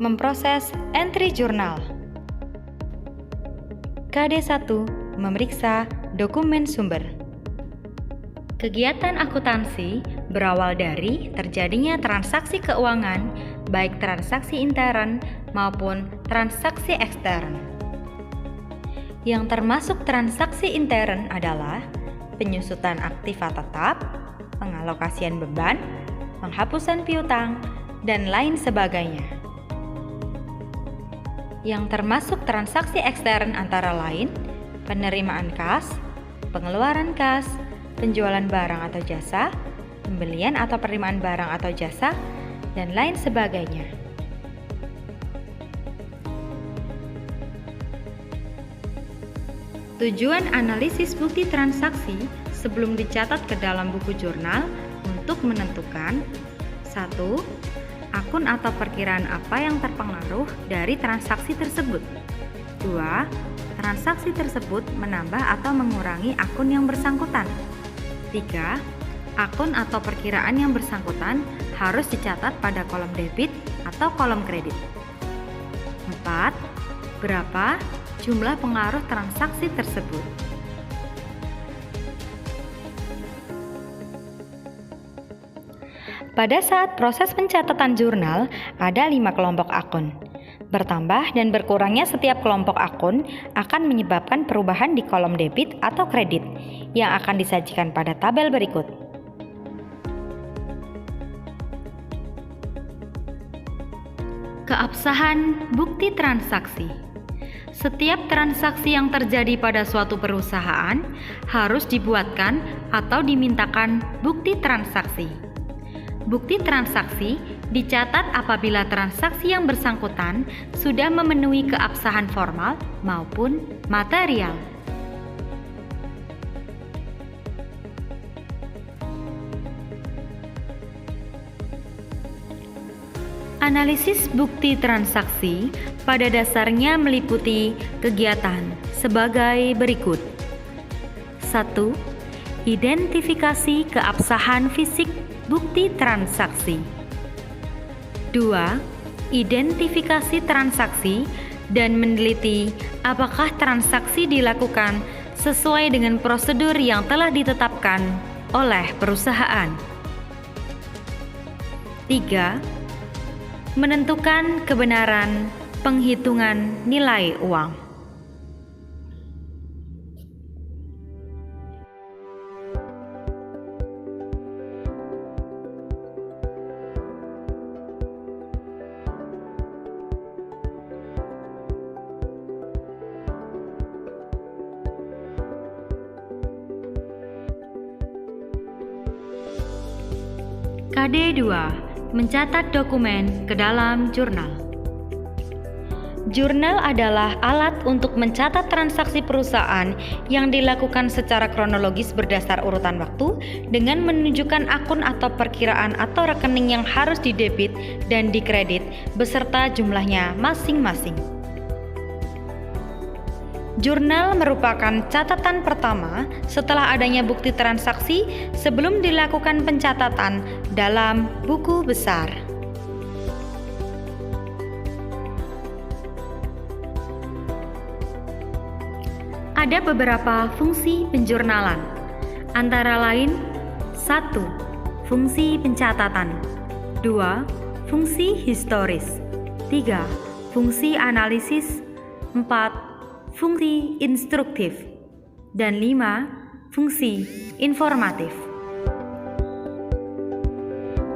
Memproses entry jurnal. KD1. Memeriksa dokumen sumber. Kegiatan akuntansi berawal dari terjadinya transaksi keuangan, baik transaksi intern maupun transaksi ekstern. Yang termasuk transaksi intern adalah penyusutan aktiva tetap, pengalokasian beban, penghapusan piutang, dan lain sebagainya. Yang termasuk transaksi ekstern antara lain penerimaan kas, pengeluaran kas, penjualan barang atau jasa, pembelian atau penerimaan barang atau jasa, dan lain sebagainya. Tujuan analisis bukti transaksi sebelum dicatat ke dalam buku jurnal untuk menentukan 1. Akun atau perkiraan apa yang terpengaruh dari transaksi tersebut. 2. Transaksi tersebut menambah atau mengurangi akun yang bersangkutan. 3. Akun atau perkiraan yang bersangkutan harus dicatat pada kolom debit atau kolom kredit. 4. Berapa jumlah pengaruh transaksi tersebut. Pada saat proses pencatatan jurnal, ada 5 kelompok akun. Bertambah dan berkurangnya setiap kelompok akun akan menyebabkan perubahan di kolom debit atau kredit yang akan disajikan pada tabel berikut. Keabsahan bukti transaksi. Setiap transaksi yang terjadi pada suatu perusahaan harus dibuatkan atau dimintakan bukti transaksi. Bukti transaksi dicatat apabila transaksi yang bersangkutan sudah memenuhi keabsahan formal maupun material. Analisis bukti transaksi pada dasarnya meliputi kegiatan sebagai berikut. 1. Identifikasi keabsahan fisik bukti transaksi. 2. Identifikasi transaksi dan meneliti apakah transaksi dilakukan sesuai dengan prosedur yang telah ditetapkan oleh perusahaan. 3. Menentukan kebenaran penghitungan nilai uang. KD2. Mencatat dokumen ke dalam jurnal. Jurnal adalah alat untuk mencatat transaksi perusahaan yang dilakukan secara kronologis berdasar urutan waktu dengan menunjukkan akun atau perkiraan atau rekening yang harus didebit dan dikredit beserta jumlahnya masing-masing. Jurnal merupakan catatan pertama setelah adanya bukti transaksi sebelum dilakukan pencatatan dalam buku besar. Ada beberapa fungsi penjurnalan, antara lain 1. Fungsi pencatatan. 2. Fungsi historis. 3. Fungsi analisis. 4. Fungsi instruktif, dan 5. Fungsi informatif.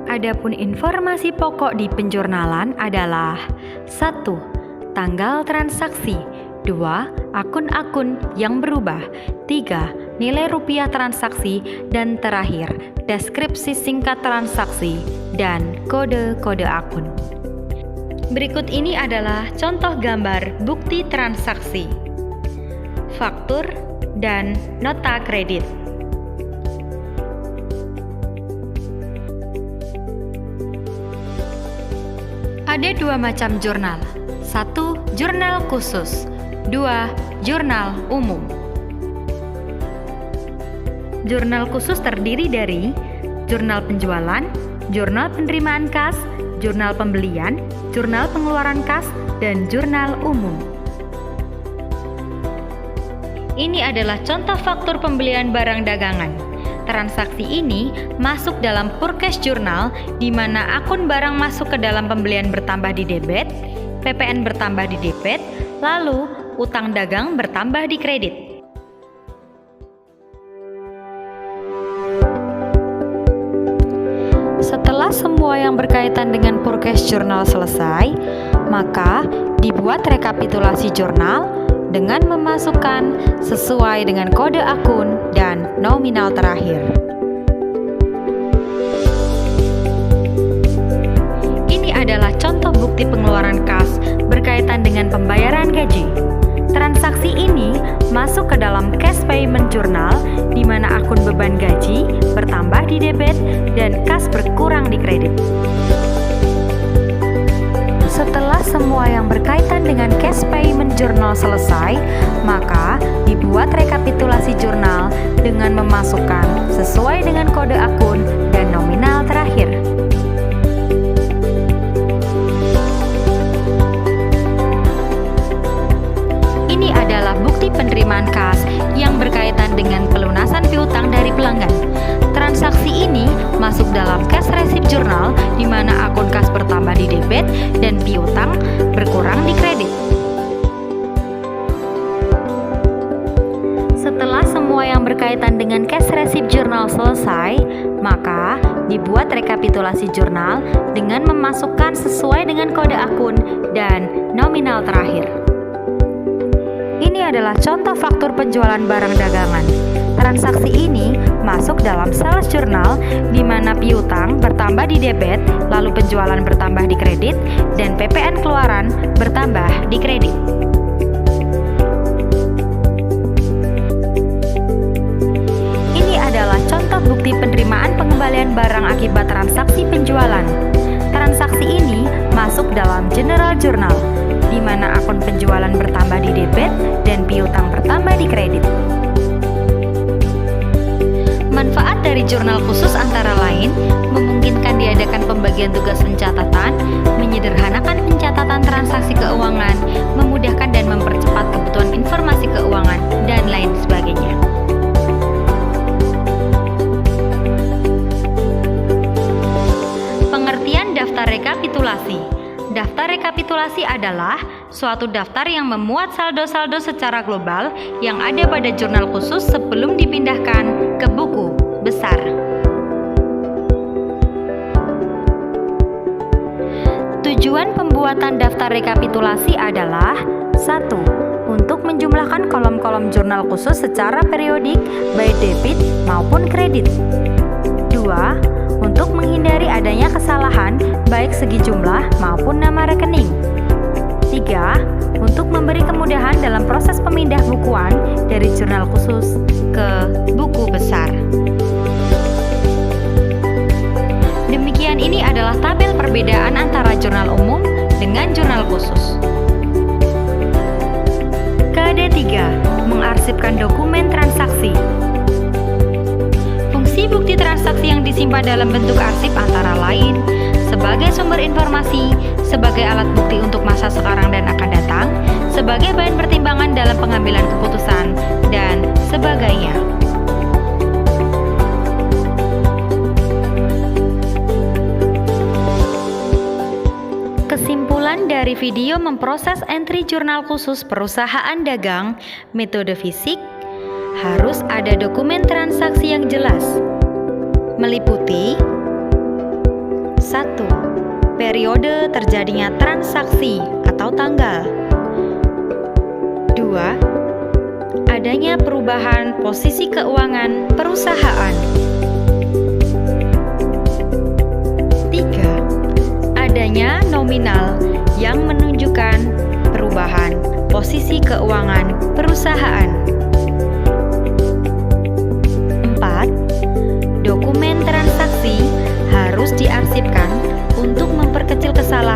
Adapun informasi pokok di penjurnalan adalah 1. Tanggal transaksi. 2. Akun-akun yang berubah. 3. Nilai rupiah transaksi. Dan terakhir, deskripsi singkat transaksi dan kode-kode akun. Berikut ini adalah contoh gambar bukti transaksi. Faktur, dan nota kredit. Ada 2 macam jurnal. 1. Jurnal khusus. 2. Jurnal umum. Jurnal khusus terdiri dari jurnal penjualan, jurnal penerimaan kas, jurnal pembelian, jurnal pengeluaran kas, dan jurnal umum. Ini adalah contoh faktur pembelian barang dagangan. Transaksi ini masuk dalam purchase journal di mana akun barang masuk ke dalam pembelian bertambah di debit, PPN bertambah di debit, lalu utang dagang bertambah di kredit. Setelah semua yang berkaitan dengan purchase journal selesai, maka dibuat rekapitulasi jurnal dengan memasukkan sesuai dengan kode akun dan nominal terakhir. Ini adalah contoh bukti pengeluaran kas berkaitan dengan pembayaran gaji. Transaksi ini masuk ke dalam cash payment journal di mana akun beban gaji bertambah di debit dan kas berkurang di kredit. Setelah semua yang berkaitan dengan cash payment journal selesai, maka dibuat rekapitulasi jurnal dengan memasukkan sesuai dengan kode akun dan nominal terakhir. Ini adalah bukti penerimaan kas yang berkaitan dengan pelunasan piutang dari pelanggan. Transaksi ini masuk dalam cash receipt journal di mana akun kas bertambah di debit dan piutang berkurang di kredit. Setelah semua yang berkaitan dengan cash receipt journal selesai, maka dibuat rekapitulasi jurnal dengan memasukkan sesuai dengan kode akun dan nominal terakhir. Ini adalah contoh faktur penjualan barang dagangan. Transaksi ini masuk dalam sales journal di mana piutang bertambah di debit, lalu penjualan bertambah di kredit, dan PPN keluaran bertambah di kredit. Ini adalah contoh bukti penerimaan pengembalian barang akibat transaksi penjualan. Transaksi ini masuk dalam general journal di mana akun penjualan bertambah di debit dan piutang bertambah di kredit. Manfaat dari jurnal khusus antara lain memungkinkan diadakan pembagian tugas pencatatan, menyederhanakan pencatatan transaksi keuangan, memudahkan dan mempercepat kebutuhan informasi keuangan, dan lain sebagainya. Pengertian daftar rekapitulasi. Daftar rekapitulasi adalah suatu daftar yang memuat saldo-saldo secara global yang ada pada jurnal khusus sebelum dipindahkan ke buku besar. Tujuan pembuatan daftar rekapitulasi adalah 1. Untuk menjumlahkan kolom-kolom jurnal khusus secara periodik baik debit maupun kredit. 2. Untuk menghindari adanya kesalahan baik segi jumlah maupun nama rekening. 3. Untuk memberi kemudahan dalam proses pemindah bukuan dari jurnal khusus ke buku besar. Demikian, ini adalah tabel perbedaan antara jurnal umum dengan jurnal khusus. KD3. Mengarsipkan dokumen transaksi. Fungsi bukti transaksi yang disimpan dalam bentuk arsip antara lain sebagai sumber informasi, sebagai alat bukti untuk masa sekarang dan akan datang, sebagai bahan pertimbangan dalam pengambilan keputusan, dan sebagainya. Kesimpulan dari video memproses entry jurnal khusus perusahaan dagang, metode fisik, harus ada dokumen transaksi yang jelas, meliputi 1. Periode terjadinya transaksi atau tanggal. 2. Adanya perubahan posisi keuangan perusahaan. 3. Adanya nominal yang menunjukkan perubahan posisi keuangan perusahaan. 4. Dokumen transaksi harus diarsipkan untuk memperkecil kesalahan